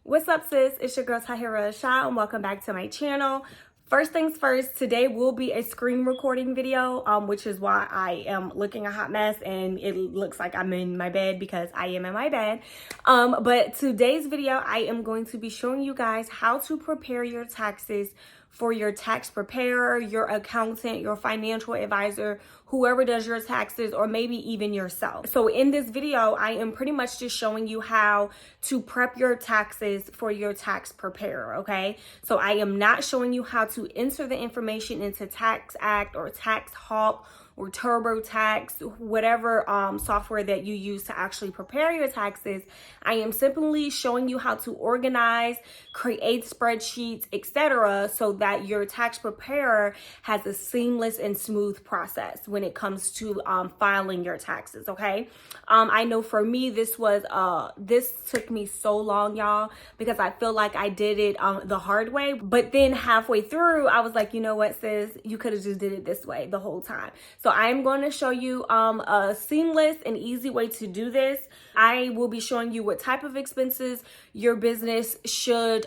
What's up, sis? It's your girl Tahirah Ahshah, and welcome back to my channel. First things first, today will be a screen recording video, which is why I am looking a hot mess and it looks like I'm in my bed because I am in my bed. But today's video, I am going to be showing you guys how to prepare your taxes for your tax preparer, your accountant, your financial advisor, whoever does your taxes, or maybe even yourself. So in this video, I am pretty much just showing you how to prep your taxes for your tax preparer, okay? So I am not showing you how to enter the information into Tax Act or Tax Hawk or TurboTax, whatever software that you use to actually prepare your taxes. I am simply showing you how to organize, create spreadsheets, etc., so that your tax preparer has a seamless and smooth process when it comes to filing your taxes, okay? I know for me, this took me so long, y'all, because I feel like I did it the hard way, but then halfway through, I was like, you know what, sis, you could have just did it this way the whole time. So I'm going to show you a seamless and easy way to do this. I will be showing you what type of expenses your business should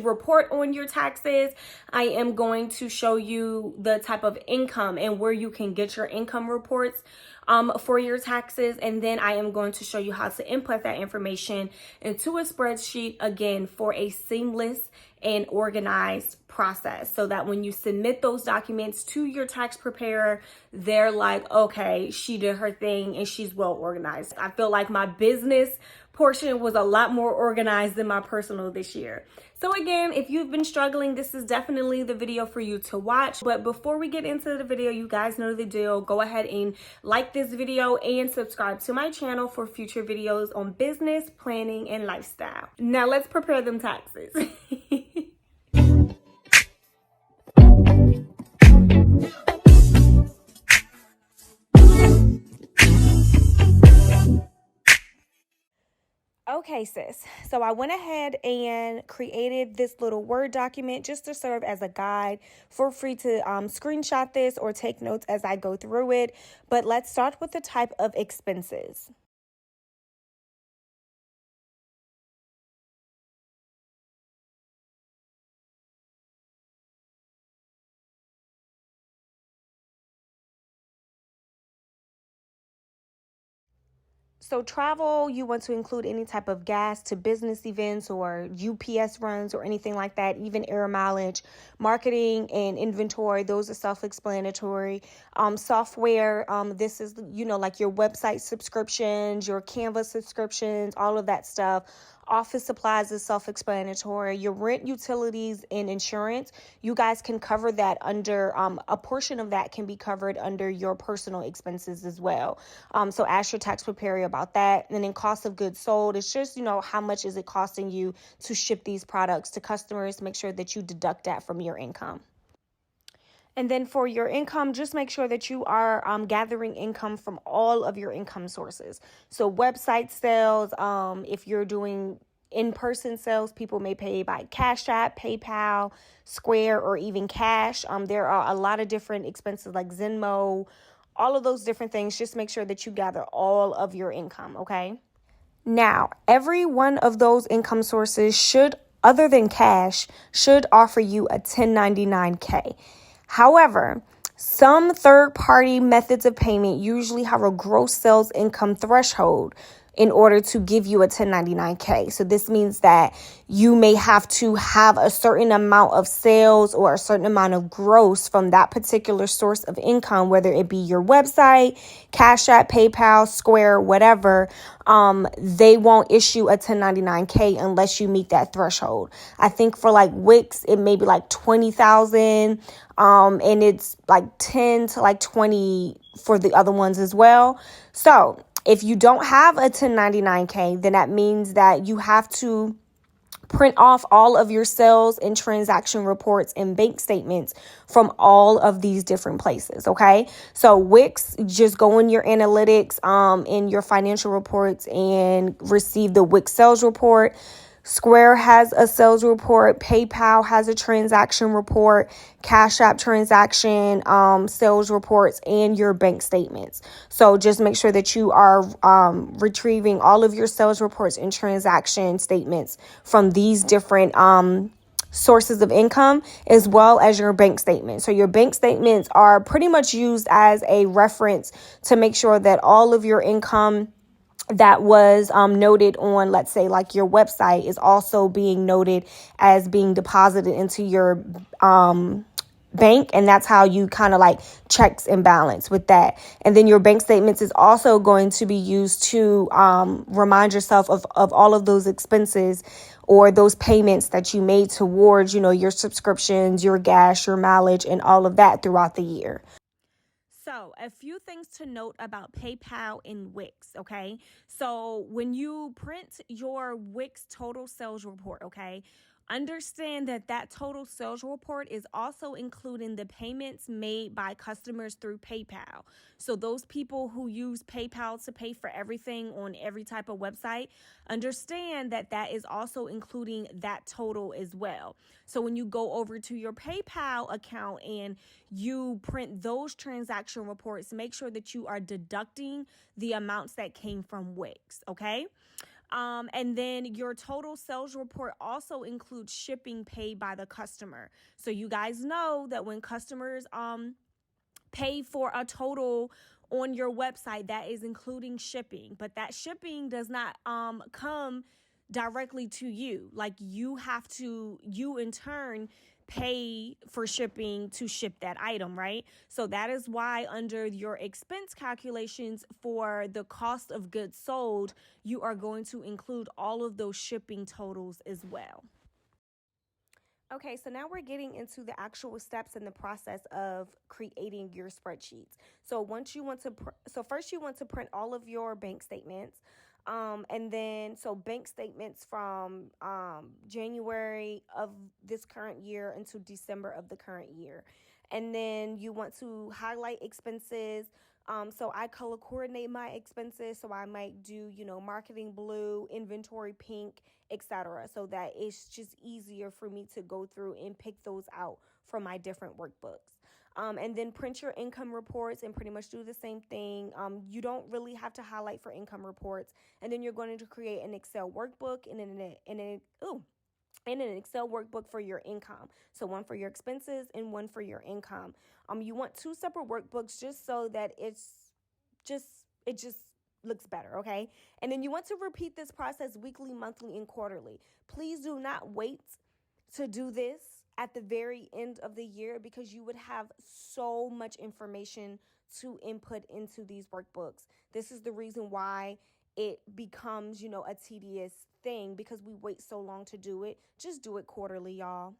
report on your taxes. I am going to show you the type of income and where you can get your income reports for your taxes. And then I am going to show you how to input that information into a spreadsheet, again, for a seamless and organized process, so that when you submit those documents to your tax preparer, they're like, okay, she did her thing and she's well organized. I feel like my business portion was a lot more organized than my personal this year. So again, if you've been struggling, this is definitely the video for you to watch. But before we get into the video, you guys know the deal. Go ahead and like this video and subscribe to my channel for future videos on business, planning, and lifestyle. Now let's prepare them taxes. Okay, sis. So I went ahead and created this little Word document just to serve as a guide. Feel free to screenshot this or take notes as I go through it. But let's start with the type of expenses. So travel, you want to include any type of gas to business events or UPS runs or anything like that, even air mileage. Marketing and inventory, those are self-explanatory. Software, this is, like your website subscriptions, your Canva subscriptions, all of that stuff. Office supplies is self-explanatory. Your rent, utilities, and insurance, you guys can cover that under, a portion of that can be covered under your personal expenses as well. So ask your tax preparer about that. And then cost of goods sold, it's just, how much is it costing you to ship these products to customers? Make sure that you deduct that from your income. And then for your income, just make sure that you are gathering income from all of your income sources. So website sales, if you're doing in-person sales, people may pay by Cash App, PayPal, Square, or even cash. There are a lot of different expenses like Venmo, all of those different things. Just make sure that you gather all of your income, okay? Now, every one of those income sources other than cash, should offer you a 1099-K. However, some third-party methods of payment usually have a gross sales income threshold in order to give you a 1099-K. So this means that you may have to have a certain amount of sales or a certain amount of gross from that particular source of income, whether it be your website, Cash App, PayPal, Square, whatever. They won't issue a 1099-K unless you meet that threshold. I think for like Wix, it may be like 20,000, and it's like 10 to like 20 for the other ones as well. So if you don't have a 1099-K, then that means that you have to print off all of your sales and transaction reports and bank statements from all of these different places, okay? So Wix, just go in your analytics in your financial reports and receive the Wix sales report. Square has a sales report. PayPal has a transaction report, Cash App transaction, sales reports, and your bank statements. So just make sure that you are retrieving all of your sales reports and transaction statements from these different sources of income, as well as your bank statement. So your bank statements are pretty much used as a reference to make sure that all of your income that was noted on, let's say, like your website, is also being noted as being deposited into your bank, and that's how you kind of like checks and balance with that. And then your bank statements is also going to be used to remind yourself of all of those expenses or those payments that you made towards, your subscriptions, your gas, your mileage, and all of that throughout the year. So, a few things to note about PayPal and Wix, okay? So, when you print your Wix total sales report, okay, understand that total sales report is also including the payments made by customers through PayPal. So those people who use PayPal to pay for everything on every type of website, understand that is also including that total as well. So when you go over to your PayPal account and you print those transaction reports, make sure that you are deducting the amounts that came from Wix, okay? And then your total sales report also includes shipping paid by the customer. So you guys know that when customers pay for a total on your website, that is including shipping, but that shipping does not come directly to you. Like you in turn pay for shipping to ship that item, right? So that is why under your expense calculations for the cost of goods sold, you are going to include all of those shipping totals as well. Okay, so now we're getting into the actual steps in the process of creating your spreadsheets. So first you want to print all of your bank statements. And then, so bank statements from January of this current year until December of the current year. And then you want to highlight expenses. So I color coordinate my expenses. So I might do, marketing blue, inventory pink, etc. So that it's just easier for me to go through and pick those out from my different workbooks. And then print your income reports and pretty much do the same thing. You don't really have to highlight for income reports. And then you're going to create an Excel workbook and an Excel workbook for your income. So one for your expenses and one for your income. You want two separate workbooks just so that it just looks better, okay? And then you want to repeat this process weekly, monthly, and quarterly. Please do not wait to do this at the very end of the year because you would have so much information to input into these workbooks. This is the reason why it becomes, a tedious thing because we wait so long to do it. Just do it quarterly, y'all.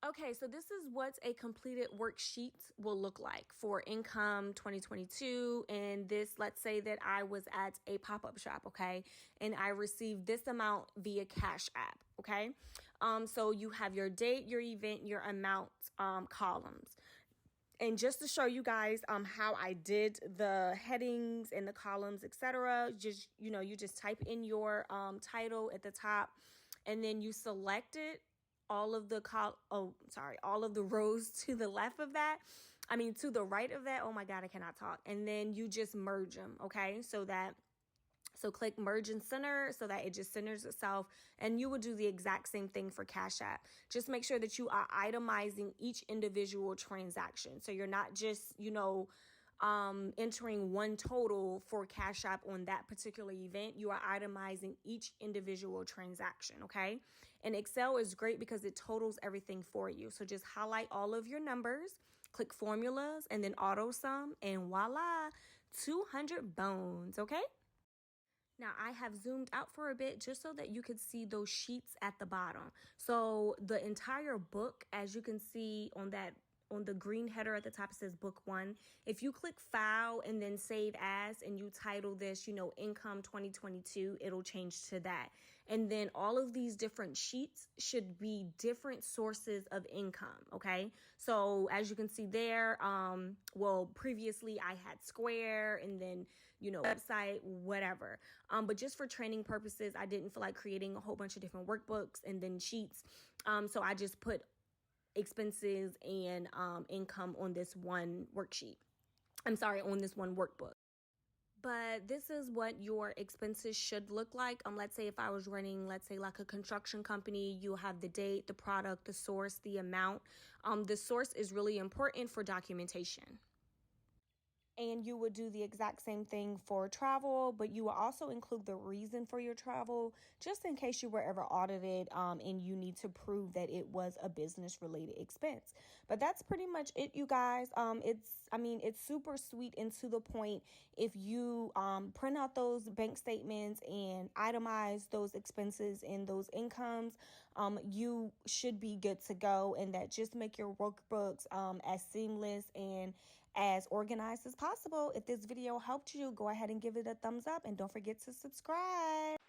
Okay, so this is what a completed worksheet will look like for income 2022. And this, let's say that I was at a pop-up shop, okay? And I received this amount via Cash App, okay? So you have your date, your event, your amount columns. And just to show you guys how I did the headings and the columns, etc., just, you just type in your title at the top and then you select it. All of the rows to the left of that. To the right of that. Oh my God, I cannot talk. And then you just merge them, okay? So click merge and center so that it just centers itself. And you will do the exact same thing for Cash App. Just make sure that you are itemizing each individual transaction. So you're not just, entering one total for Cash App on that particular event. You are itemizing each individual transaction, okay? And Excel is great because it totals everything for you. So just highlight all of your numbers, click formulas, and then auto sum, and voila, 200 bones, okay? Now I have zoomed out for a bit just so that you could see those sheets at the bottom. So the entire book, as you can see on the green header at the top, it says book 1. If you click file and then save as and you title this, income 2022, it'll change to that. And then all of these different sheets should be different sources of income, okay? So as you can see there, previously I had Square and then website, whatever. But just for training purposes, I didn't feel like creating a whole bunch of different workbooks and then sheets. So I just put expenses and income on this one worksheet. On this one workbook. But this is what your expenses should look like. Let's say if I was running, let's say like a construction company, you'll have the date, the product, the source, the amount. The source is really important for documentation. And you would do the exact same thing for travel, but you will also include the reason for your travel, just in case you were ever audited and you need to prove that it was a business related expense. But that's pretty much it, you guys. It's super sweet and to the point. If you print out those bank statements and itemize those expenses and those incomes, you should be good to go, and that just make your workbooks as seamless and as organized as possible. If this video helped you, go ahead and give it a thumbs up and don't forget to subscribe.